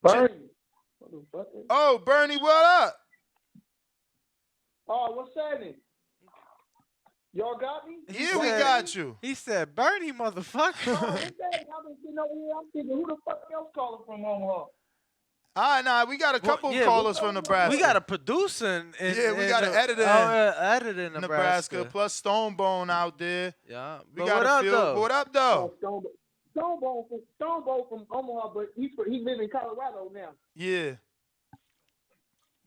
Bernie. Oh, Bernie, what up? Oh, what's happening? Y'all got me? Yeah, Y'all we hear got me? you. He said, Bernie, Oh, motherfucker. what's happening? I've been sitting over here. I'm thinking, who the fuck else calling from Omaha? Nah, we got a Well, couple of yeah, we, callers What's from up with my we boy? got Nebraska. a producer Yeah, we got an in editor in editor in Nebraska, Nebraska. plus Stonebone out there. Yeah, We but got what a up few. though? What up, though? Stonebone from Omaha, but he live in Colorado now. Yeah.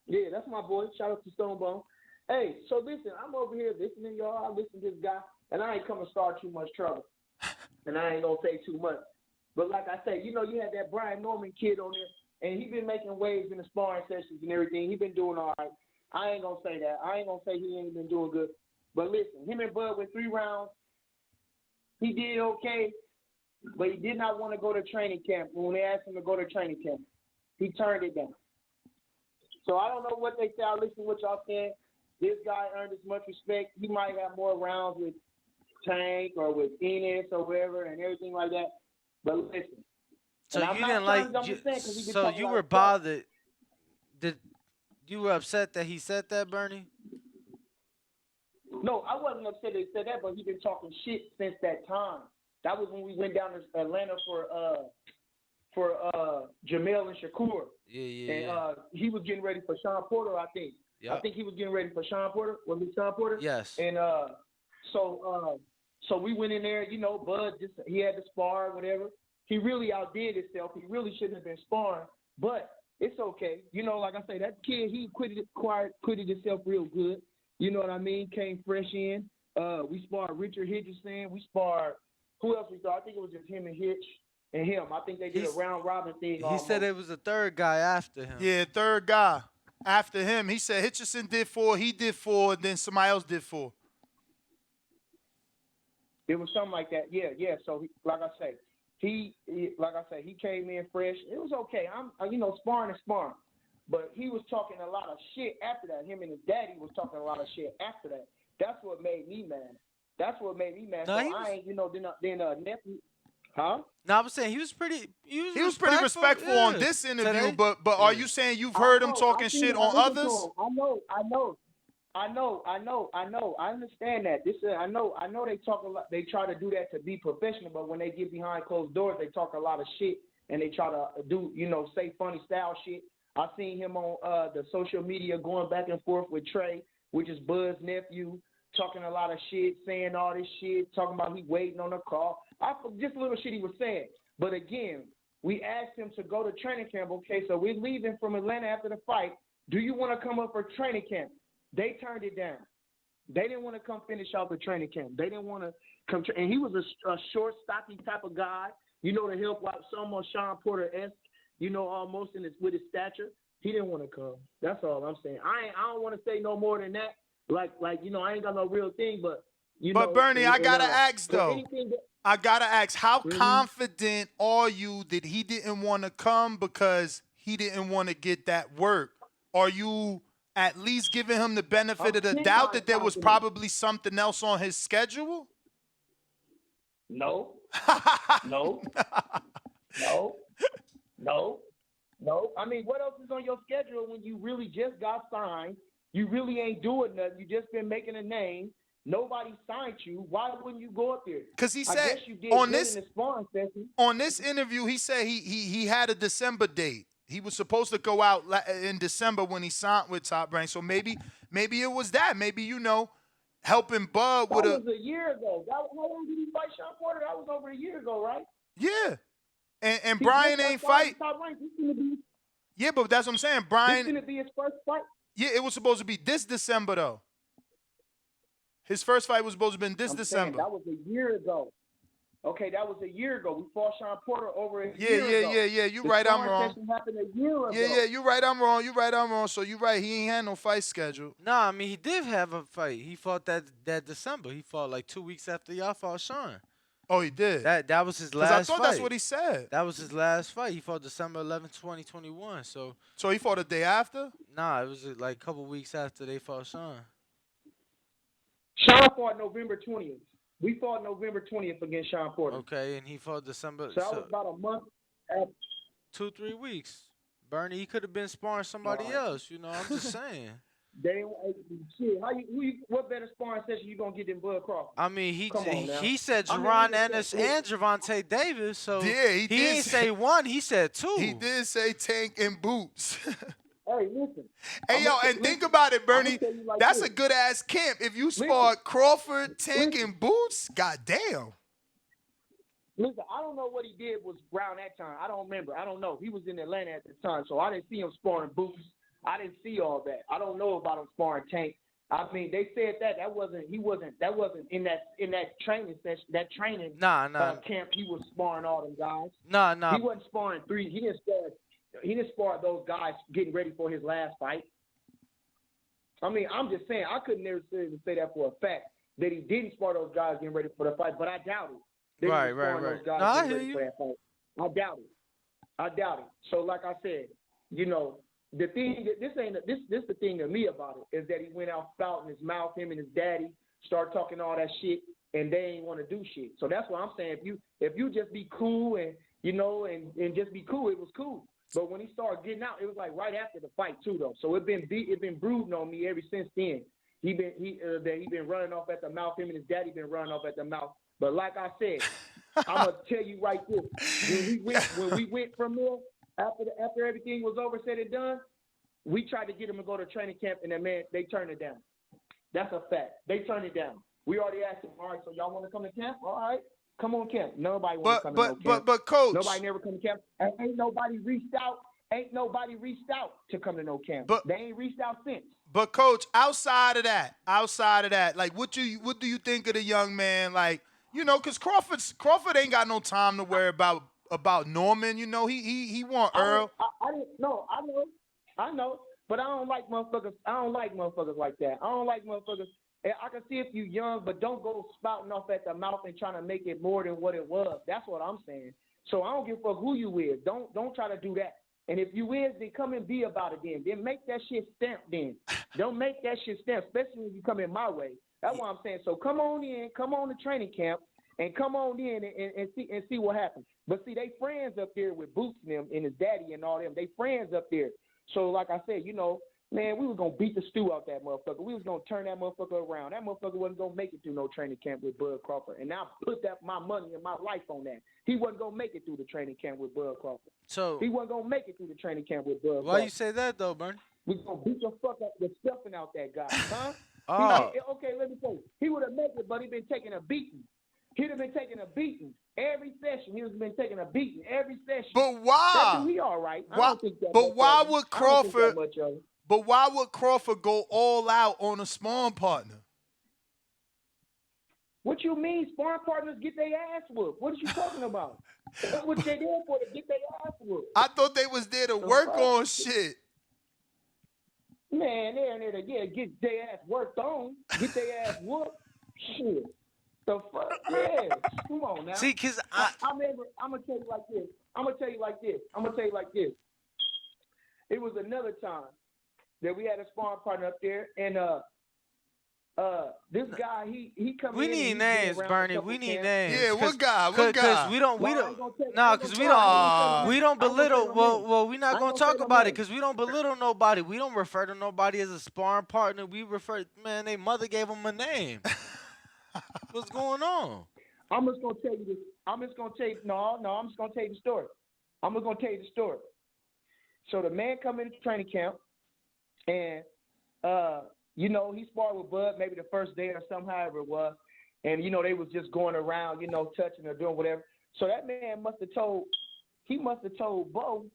Yeah, that's my boy. Shout out to Stonebone. Hey, so listen, I'm over here listening, y'all. I listen to this guy, and I ain't coming to start too much trouble, and I ain't gonna say too much. But like I said, you had that Brian Norman kid on there, and he been making waves in the sparring sessions and everything. He been doing all right. I ain't gonna say that. I ain't gonna say he ain't been doing good. But listen, him and Bud went 3 rounds. He did okay, but he did not want to go to training camp. When they asked him to go to training camp, he turned it down. So I don't know what they say. I listen to what y'all saying. This guy earned as much respect. He might have more rounds with Tank or with Enos or whatever and everything like that. But listen, So and I'm you not didn't trying like, to jump the sand because he been so talking a you lot were of stuff. bothered. Did you were upset that he said that, Bernie? No, I wasn't upset that he said that, but he been talking shit since that time. That was when we went down to Atlanta for Jamel and Shakur. Yeah, And he was getting ready for Sean Porter, I think. I Yep. think he was getting ready for Sean Porter. Was it Sean Porter? Yes. And so we went in there, Bud he had to spar or whatever. He really outdid himself. He really shouldn't have been sparring, but it's okay. Like I say, that kid, he quitted himself real good. You know what I mean? Came fresh in. We sparred Richard Hitchison. We sparred, who else we saw? I think it was just him and Hitch and him. I think they did a He's round robin thing he said almost. it was the third guy after him. Yeah, third guy. After him, he said Hitchison did 4, he did 4, and then somebody else did 4. It was something like that. Yeah. So like I say, he came in fresh. It was okay. Sparring is sparring. But he was talking a lot of shit after that. Him and his daddy was talking a lot of shit after that. That's what made me mad. No, So he was. I ain't, then nephew, huh? No, I was saying he was pretty. He was pretty respectful on Yeah. this interview, Today. but Yeah. are you saying you've I heard him know. talking shit on listened to others? him. I know. I understand that. I know they talk a lot. They try to do that to be professional, but when they get behind closed doors, they talk a lot of shit and they try to do, say funny style shit. I seen him on the social media going back and forth with Trey, which is Bud's nephew, talking a lot of shit, saying all this shit, talking about he waiting on a call. Just a little shit he was saying. But again, we asked him to go to training camp. Okay, so we're leaving from Atlanta after the fight. Do you want to come up for training camp? They turned it down. They didn't want to come finish out the training camp. They didn't want to come. And he was a short, stocky type of guy. To help out almost Sean Porter-esque. Almost with his stature. He didn't want to come. That's all I'm saying. I don't want to say no more than that. Like I ain't got no real thing, but But Bernie, I gotta ask though. I gotta ask, how Mhm. confident are you that he didn't want to come because he didn't want to get that work? Are you at least giving him the benefit I'm of the doubt big-time that there was confident. probably something else on his schedule? No, no, no, no, no. I mean, what else is on your schedule when you really just got signed? You really ain't doing nothing. You just been making a name. Nobody signed you. Why wouldn't you go up there? Because he I said guess you did on good in this the sparring session. on this interview, he said he had a December date. He was supposed to go out in December when he signed with Top Rank. So maybe it was that. Maybe helping Bud That with a was a year ago. How long did he fight Sean Porter? That was over a year ago, right? yeah. And He just Brian got ain't signed fight. to Top Rank. Yeah, but that's what I'm saying. This Brian. gonna be his first fight. Yeah, it was supposed to be this December though. His first fight was supposed to have been this I'm saying December. that was a year ago. Okay, that was a year ago. We fought Sean Porter over a Yeah, year ago. yeah. You The right, I'm sparring wrong. session happened a year ago. Yeah, you right, I'm wrong. You right, I'm wrong. So you right, he ain't had no fight scheduled. Nah, I mean he did have a fight. He fought that December. He fought like 2 weeks after y'all fought Sean. Oh, he did. That was his Because I last thought fight. that's what he said. That was his last fight. He fought December 11th, 2021. So He fought a day after? nah, it was like a couple weeks after they fought Sean. Sean fought November 20th. We fought November 20th against Sean Porter. Okay, and he fought December. So that was about a month after. 2-3 weeks. Bernie, he could have been sparring somebody else. You know, I'm just saying. They shit. What better sparring session you gonna get than Bud Crawford? I mean, he said I mean, Jerron Ennis and Gervonta Davis, so Yeah, he didn't say one, he said two. He did say Tank and Boots. Hey, listen. Hey, yo, and think about it, Bernie. Like that's this. a good-ass camp. If you sparred Crawford, Tank, and Boots, goddamn. Listen, I don't know what he did was around that time. I don't remember. I don't know. He was in Atlanta at the time, so I didn't see him sparring Boots. I didn't see all that. I don't know about him sparring Tank. I mean, they said that wasn't in that training session, that training camp. He was sparring all them guys. He wasn't sparring three. He didn't spar those guys getting ready for his last fight. I mean, I'm just saying, I couldn't necessarily say that for a fact that he didn't spar those guys getting ready for the fight, but I doubt it. Right. Those guys No, I getting hear ready you. for that fight. I doubt it. So, like I said, you know. The thing, this the thing to me about it is that he went out spouting his mouth, him and his daddy, start talking all that shit, and they ain't want to do shit. So that's what I'm saying. If you just be cool and and just be cool, it was cool. But when he started getting out, it was like right after the fight too, though. So it been brooding on me ever since then. He been running off at the mouth. Him and his daddy been running off at the mouth. But like I said, I'm gonna tell you right this: when we went from there. After everything was over, said and done, we tried to get him to go to training camp, and they turned it down. That's a fact. They turned it down. We already asked him, all right, so y'all want to come to camp? All right, come on camp. Nobody want to come to camp. But coach, nobody never come to camp. And ain't nobody reached out to come to no camp. They ain't reached out since. But coach, outside of that, like what do you think of the young man? Like, you know, because Crawford ain't got no time to worry about Norman, you know, he want Earl. I know, but I don't like motherfuckers. I don't like motherfuckers like that. I don't like motherfuckers. I can see if you young, but don't go spouting off at the mouth and trying to make it more than what it was. That's what I'm saying. So I don't give a fuck who you is. Don't try to do that. And if you is, then come and be about it then. Then make that shit stamped then. Don't make that shit stamped, especially when you come in my way. That's what I'm saying. So come on to training camp. And come on in and see what happens. But see, they friends up there with Boots and them and his daddy and all them. They friends up there. So like I said, you know, man, we was gonna beat the stew out that motherfucker. We was gonna turn that motherfucker around. That motherfucker wasn't gonna make it through no training camp with Bud Crawford. And I put my money and my life on that. He wasn't gonna make it through the training camp with Bud Crawford. So he wasn't gonna make it through the training camp with Bud Crawford. Why you say that though, Bernie? We gonna beat the fuck up the stuffing out that guy, huh? Okay, let me tell you. He would have made it, but he been taking a beating. He'd have been taking a beating every session. He was been taking a beating every session. But why? He all right. But why would Crawford? But why would Crawford go all out on a sparring partner? What you mean? Sparring partners get their ass whooped. What are you talking about? That's what they there for, to get their ass whooped. I thought they was there to work on shit. Man, they're there to get their ass worked on, get their ass whooped. Shit. The fuck? Yeah. Come on now. See, because I remember, I'm going to tell you like this. It was another time that we had a sparring partner up there, and this guy, he come in. We need names, Bernie. We need names. Yeah, what guy? Because we don't belittle. Well, we're not gonna talk about it because we don't belittle nobody. We don't refer to nobody as a sparring partner. We refer, man, their mother gave them a name. What's going on? I'm just gonna tell you this. I'm just gonna tell you the story. So the man come into training camp, and you know, he sparred with Bud maybe the first day or something, however it was, and you know they was just going around, you know, touching or doing whatever. So that man must have told Bo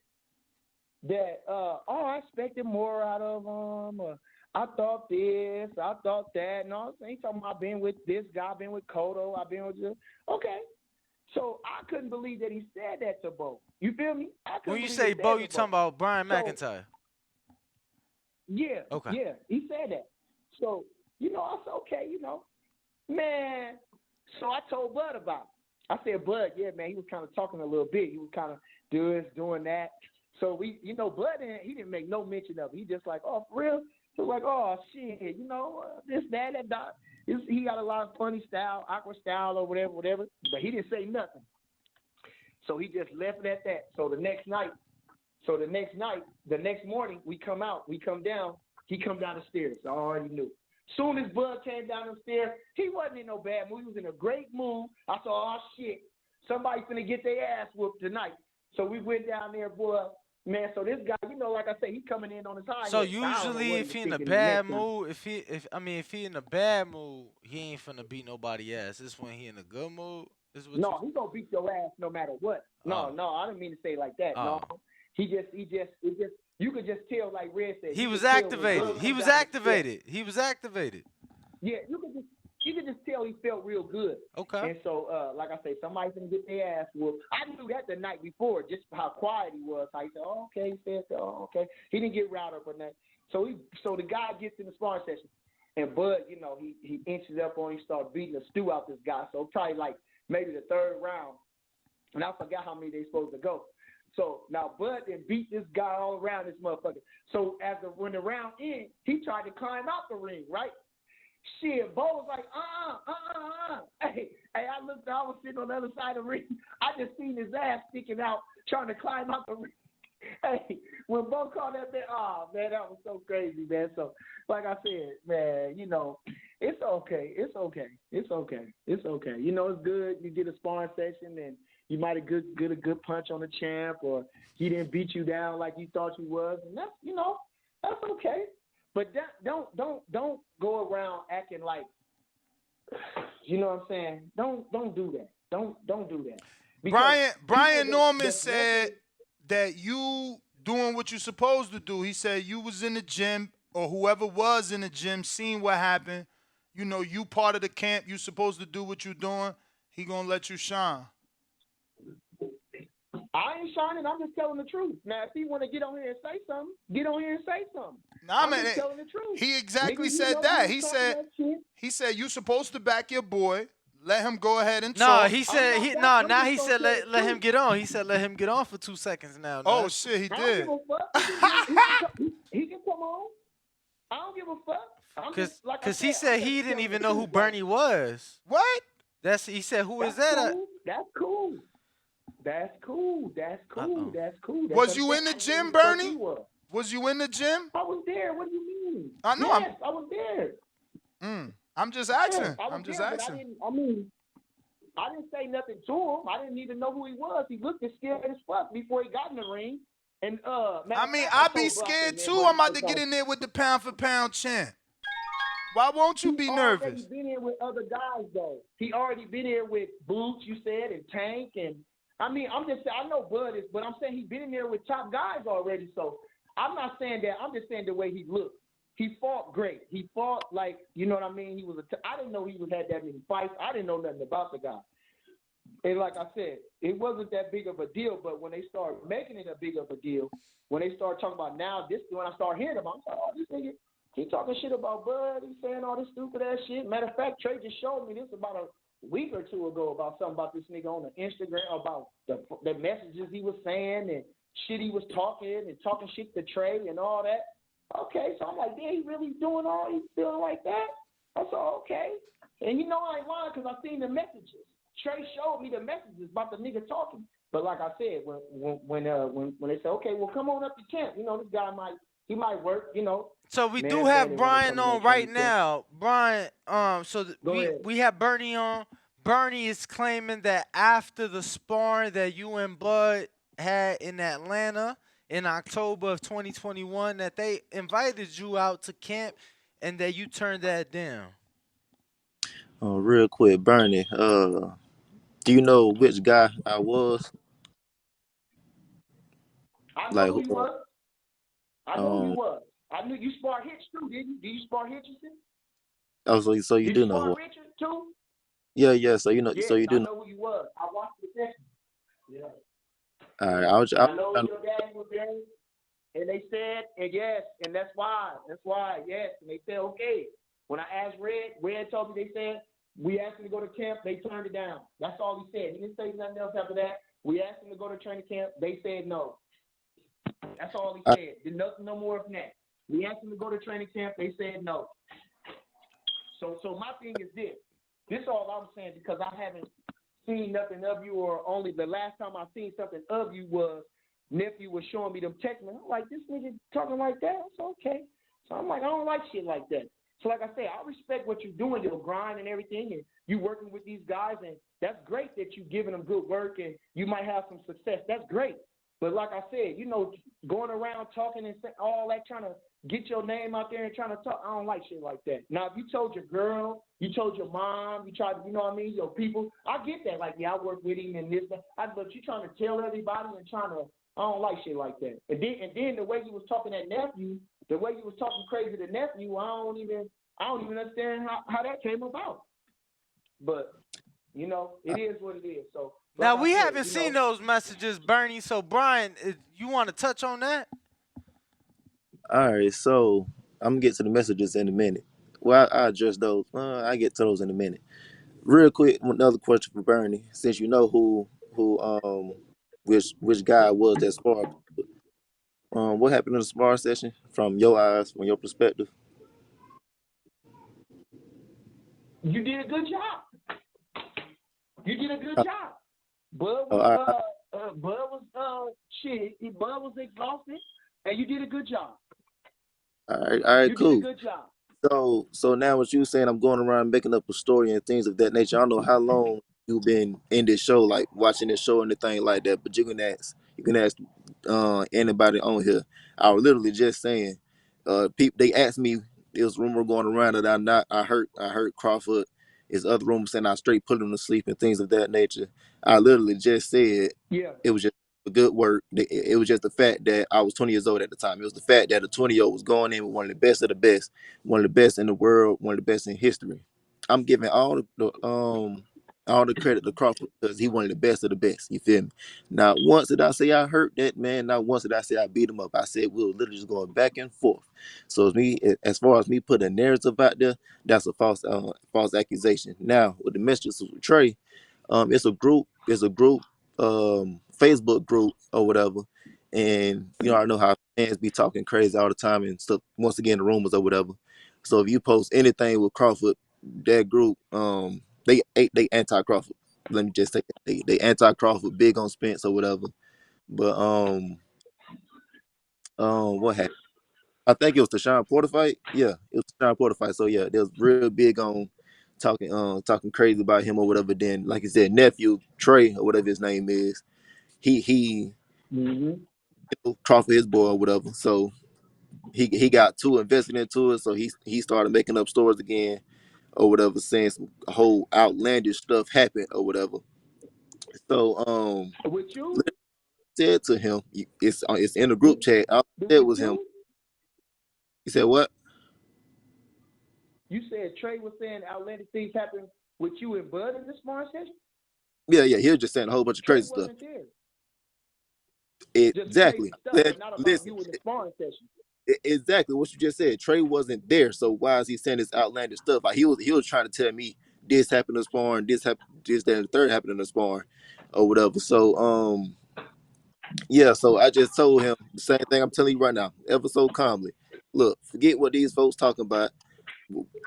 that, I expected more out of him. I thought this, I thought that. No, I ain't talking about I've been with this guy, I've been with Cotto, I've been with you. Okay. So I couldn't believe that he said that to Bo. You feel me? When you say Bo, you talking about Brian McIntyre. Yeah. Okay. Yeah, he said that. So, you know, I said, okay, you know, man. So I told Bud about it. I said, Bud, yeah, man, he was kind of talking a little bit. He was kind of doing that. So we, you know, Bud, he didn't make no mention of it. He just like, oh, for real? So like, oh, shit, you know, this, that, that. He got a lot of funny style, awkward style or whatever. But he didn't say nothing. So he just left it at that. So the next night, So the next morning, we come down. He come down the stairs. I already knew. Soon as Bud came down the stairs, he wasn't in no bad mood. He was in a great mood. I said, oh, shit, somebody's finna get their ass whooped tonight. So we went down there, boy. Man, so this guy, like I say, he coming in on his high. So usually, if he in a bad mood, if he in a bad mood, he ain't finna beat nobody ass. It's when he in a good mood. No, he gonna beat your ass no matter what. No, I didn't mean to say it like that. No, he just, you could just tell, like Red said. He was activated. He was activated. He was activated. Yeah, you could just tell he felt real good. Okay. And so, like I say, somebody's gonna get their ass whooped. I knew that the night before, just how quiet he was. How he said, "Oh, okay," he said, "Oh, okay." He didn't get riled up or nothing. So the guy gets in the sparring session, and Bud, he inches up on him, starts beating the stew out this guy. So probably like maybe the third round, and I forgot how many they supposed to go. So now Bud then beat this guy all around this motherfucker. So when the round ended, he tried to climb out the ring, right? Shit, Bo was like, Hey, I looked, I was sitting on the other side of the ring. I just seen his ass sticking out, trying to climb out the ring. Hey, when Bo called that man, man, that was so crazy, man. So, like I said, man, it's okay. It's okay. It's okay. It's okay. It's good. You get a sparring session and you might have get a good punch on the champ, or he didn't beat you down like you thought you was, and that's that's okay. But don't go around acting like, you know what I'm saying? Don't do that. Don't do that. Because Brian Norman said that you doing what you're supposed to do. He said you was in the gym, or whoever was in the gym, seen what happened. You part of the camp. You supposed to do what you're doing. He gonna let you shine. I ain't shining. I'm just telling the truth. Now, if he want to get on here and say something, get on here and say something. Nah, I'm man, just telling the truth. he exactly Nigga, said that. He said you supposed to back your boy. Let him go ahead and talk. No, he said now he said let him get on. He said let him get on for 2 seconds now. Oh shit, he did. I don't give a fuck. He can come on. I don't give a fuck. Because he said he didn't even know who Bernie was. What? He said, who is that? That's cool. That's cool. Was you in the gym, Bernie? Was you in the gym? I was there. What do you mean? I know. Yes, I was there. I'm just asking. Yes, I'm just asking. I didn't say nothing to him. I didn't even know who he was. He looked as scared as fuck before he got in the ring. And I'd be scared too. I'm about to get in there with the pound for pound champ. Why won't you be nervous? He's been here with other guys though. He already been here with Boots, you said, and Tank, and I'm just saying, I know Bud is, but I'm saying he's been in there with top guys already. So I'm not saying that. I'm just saying the way he looked. He fought great. He fought like, you know what I mean? I didn't know he had that many fights. I didn't know nothing about the guy. And like I said, it wasn't that big of a deal. But when they started making it a big of a deal, when they started talking about now, when I started hearing about, I'm like, oh, this nigga, he talking shit about Bud. He's saying all this stupid ass shit. Matter of fact, Trey just showed me this about a week or two ago about something about this nigga on the Instagram about the messages he was saying and shit he was talking and talking shit to Trey and all that. Okay, so I'm like, damn, he really doing all, he's feeling like that? I said, okay. And I ain't lying because I seen the messages. Trey showed me the messages about the nigga talking. But like I said, when they say, okay, well, come on up to camp. This guy might work, So we do have Brian on right now. Brian, we have Bernie on. Bernie is claiming that after the sparring that you and Bud had in Atlanta in October of 2021, that they invited you out to camp and that you turned that down. Real quick, Bernie, do you know which guy I was? I know who you was. I know who you was. I knew you sparred Hitch too, didn't you? Did you spar Hitchison? Oh, so you do know who? Richard too? Yeah. So you know. Yeah, so you do. I know who you was. I watched the session. Yeah. All right. I know your daddy was there, and they said, and yes, and that's why, yes, and they said okay. When I asked Red told me, they said we asked him to go to camp, they turned it down. That's all he said. He didn't say nothing else after that. We asked him to go to training camp, they said no. That's all he said. Did nothing no more than that. We asked him to go to training camp, they said no. So my thing is this. This is all I'm saying because I haven't seen nothing of you, or only the last time I seen something of you was nephew was showing me them text. I'm like, this nigga talking like that? It's okay. So I'm like, I don't like shit like that. So like I say, I respect what you're doing, your grind and everything, and you working with these guys, and that's great that you giving them good work and you might have some success. That's great. But like I said, you know, going around talking and all that, trying to get your name out there and trying to talk, I don't like shit like that. Now, if you told your girl, you told your mom, you tried to, you know what I mean, your people, I get that. Like, yeah, I work with him and this, but you trying to tell everybody and trying to, I don't like shit like that. And then the way you was talking to nephew, the way you was talking crazy to nephew, I don't even understand how that came about. But, you know, it is what it is. So now we haven't seen those messages, Bernie. So Brian, you want to touch on that? All right, so I'm gonna get to the messages in a minute. Well, I address those. I get to those in a minute. Real quick, another question for Bernie. Since you know which guy was that spar, what happened in the spar session from your eyes, from your perspective? You did a good job. You did a good job. Bud was exhausted, and you did a good job. All right, cool. You did a good job. So now what you saying, I'm going around making up a story and things of that nature. I don't know how long you've been in this show, like watching this show and anything like that, but you can ask anybody on here. I was literally just saying, people they asked me, there was rumor going around that I heard Crawford. There's other rumors saying I straight put him to sleep and things of that nature. I literally just said, yeah, it was just good work. It was just the fact that I was 20 years old at the time. It was the fact that a 20-year-old was going in with one of the best of the best, one of the best in the world, one of the best in history. I'm giving all the credit to Crawford because he one of the best of the best. You feel me? Not once did I say I hurt that man. Not once did I say I beat him up. I said we were literally just going back and forth. So as far as me putting a narrative out there, that's a false accusation. Now with the messages of Trey, it's a group Facebook group or whatever, and you know I know how fans be talking crazy all the time and stuff. Once again, the rumors or whatever. So if you post anything with Crawford, that group, they anti Crawford. Let me just say that. They anti Crawford, big on Spence or whatever. But what happened? I think it was the Sean Porter fight. Yeah, it was the Sean Porter fight. So yeah, they was real big on talking crazy about him or whatever. Then, like you said, nephew Trey or whatever his name is, he Crawford his boy or whatever. So he got too invested into it. So he started making up stories again or whatever, saying some whole outlandish stuff happened or whatever. So with you said to him, it's in the group chat. All I said was him. He said what? You said Trey was saying outlandish things happened with you and Bud in the sparring session? Yeah, he was just saying a whole bunch of crazy stuff. Exactly. Not about you in the sparring session. Exactly what you just said. Trey wasn't there, so why is he saying this outlandish stuff? Like he was trying to tell me this happened in sparring, this happened, this, that, and the third happened in the sparring, or whatever. So yeah. So I just told him the same thing I'm telling you right now, ever so calmly. Look, forget what these folks talking about.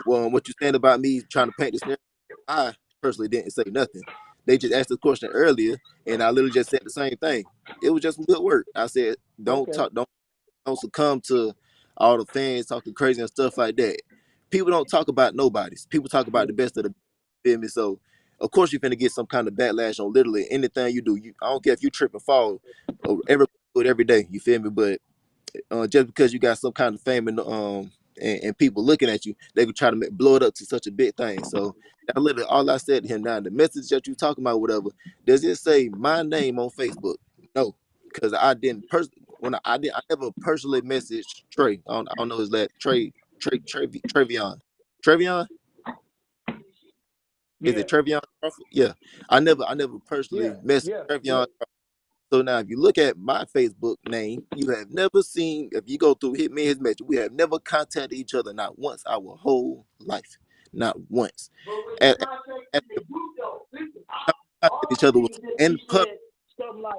Well, what you saying about me trying to paint this narrative, I personally didn't say nothing. They just asked the question earlier, and I literally just said the same thing. It was just some good work. I said, don't succumb to all the fans talking crazy and stuff like that. People don't talk about nobodies. People talk about the best of the feel me. So of course you're gonna get some kind of backlash on literally anything you do. I don't care if you trip and fall, or everybody do it every day. You feel me? But just because you got some kind of fame and people looking at you, they could try to blow it up to such a big thing. So that's literally all I said to him. Now the message that you talking about, whatever, does it say my name on Facebook? No, because I didn't I never personally messaged Trey. I don't know his last Trevion. Trevion? Is it Trevion Crawford? Yeah. I never personally messaged Trevion. So now, if you look at my Facebook name, you have never seen, if you go through hit me his message, we have never contacted each other, not once, our whole life. Not once. And each other was in public. Something like,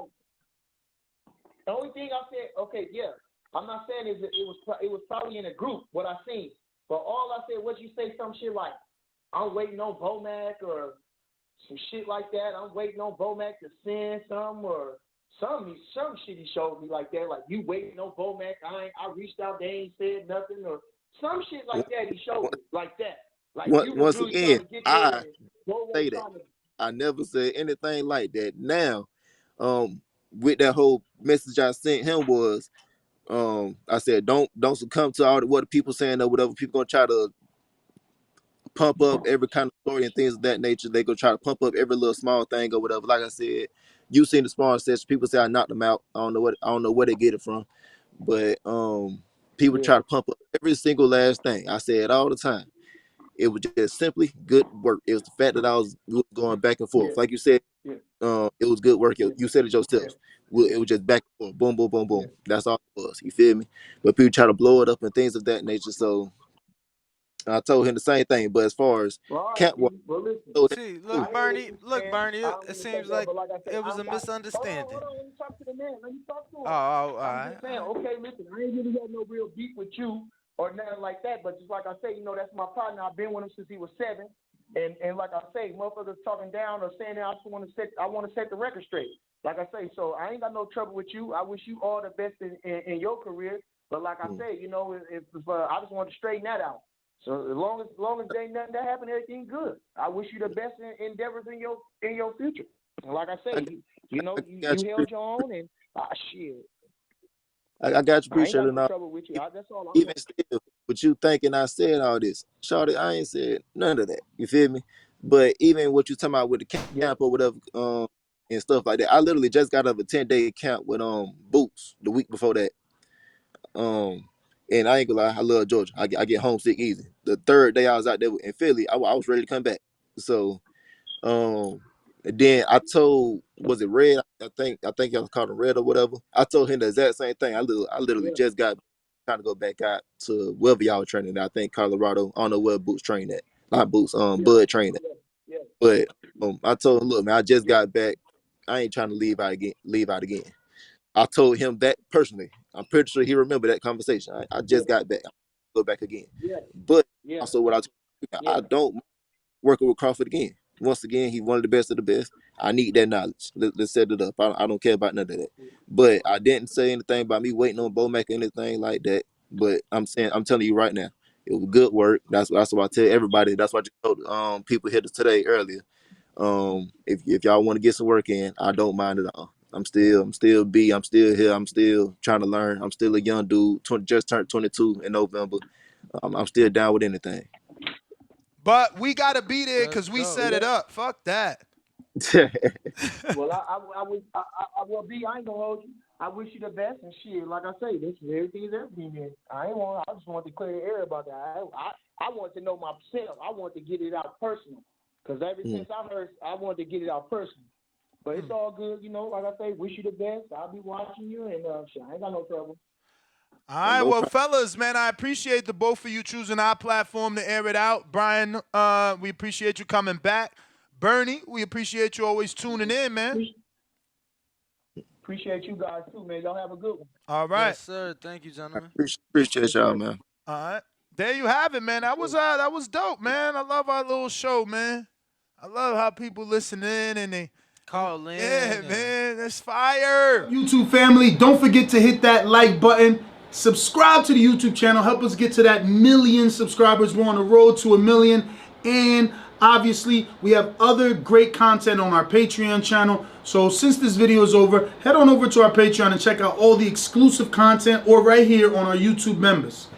the only thing I said, okay, yeah, I'm not saying is it was probably in a group, what I seen. But all I said was you say some shit like, I'm waiting on Bomac or some shit like that. I'm waiting on Bomac to send some or some shit he showed me like that, like you waiting on Bomac. I reached out, they ain't said nothing, or some shit like that he showed me like that. Like you was Once really again, trying to get I there. say that I never said anything like that. Now, with that whole message I sent him was, I said don't succumb to all what the people saying or whatever. People gonna try to pump up every kind of story and things of that nature. They gonna try to pump up every little small thing or whatever. Like I said, you seen the sparring session. People say I knocked them out. I don't know where they get it from, but people try to pump up every single last thing. I say it all the time. It was just simply good work. It was the fact that I was going back and forth. Like you said, it was good work. You said it yourself. It was just back and forth. Boom, boom, boom, boom. That's all it was. You feel me? But people try to blow it up and things of that nature. So I told him the same thing. But as far as camp work, see, look, Bernie, it seems like it was a misunderstanding. Hold on, let me talk to the man. Let me talk to him. All I'm just saying, okay, listen, I ain't really got no real beef with you or nothing like that, but just like I say, that's my partner. I've been with him since he was 7, and like I say, motherfuckers talking down or saying that I want to set the record straight. Like I say, so I ain't got no trouble with you. I wish you all the best in your career, but like I say, if I just want to straighten that out. So as long as there ain't nothing that happened, everything good. I wish you the best endeavors in your future. And like I say, you held your own, and shit. I got you, appreciate it. No trouble with you. That's all. Even still, with you thinking I said all this, Shawty, I ain't said none of that. You feel me? But even what you talking about with the camp or whatever, and stuff like that, I literally just got out of a 10-day camp with Boots the week before that. And I ain't gonna lie, I love Georgia. I get homesick easy. The 3rd day I was out there in Philly, I was ready to come back. So, and then I told, was it Red? I think y'all called him Red or whatever. I told him the exact same thing. I literally just got trying to go back out to wherever y'all were training. I think Colorado. I don't know where Boots trained at. Not Boots, Bud trained at. But I told him, look, man, I just got back. I ain't trying to leave out again. I told him that personally. I'm pretty sure he remembered that conversation. I just got back. I'll go back again. But also what I told him, I don't working with Crawford again. Once again, he's one of the best of the best. I need that knowledge. Let's set it up. I don't care about none of that. But I didn't say anything about me waiting on Bomac or anything like that. But I'm telling you right now, it was good work. That's what I tell everybody. That's what I told people here today earlier. If y'all want to get some work in, I don't mind at all. I'm still here. I'm still trying to learn. I'm still a young dude. Just turned 22 in November. I'm still down with anything. But we gotta be there because we set it up. Fuck that. Well, I will be. I ain't gonna hold you. I wish you the best and shit. Like I say, this is everything is everything. Man. I just want to clear the air about that. I want to know myself. I want to get it out personal. Because ever since I heard, I wanted to get it out personal. But it's all good, like I say, wish you the best. I'll be watching you, and shit, I ain't got no trouble. All right, well, fellas, man, I appreciate the both of you choosing our platform to air it out. Brian, we appreciate you coming back. Bernie, we appreciate you always tuning in, man. Appreciate you guys, too, man. Y'all have a good one. All right. Yes, sir. Thank you, gentlemen. Appreciate y'all, man. All right. There you have it, man. That was dope, man. I love our little show, man. I love how people listen in and they call in. Yeah, man. That's fire. YouTube family, don't forget to hit that like button. Subscribe to the YouTube channel. Help us get to that 1 million subscribers. We're on the road to 1 million. And obviously, we have other great content on our Patreon channel. So since this video is over, head on over to our Patreon and check out all the exclusive content or right here on our YouTube members.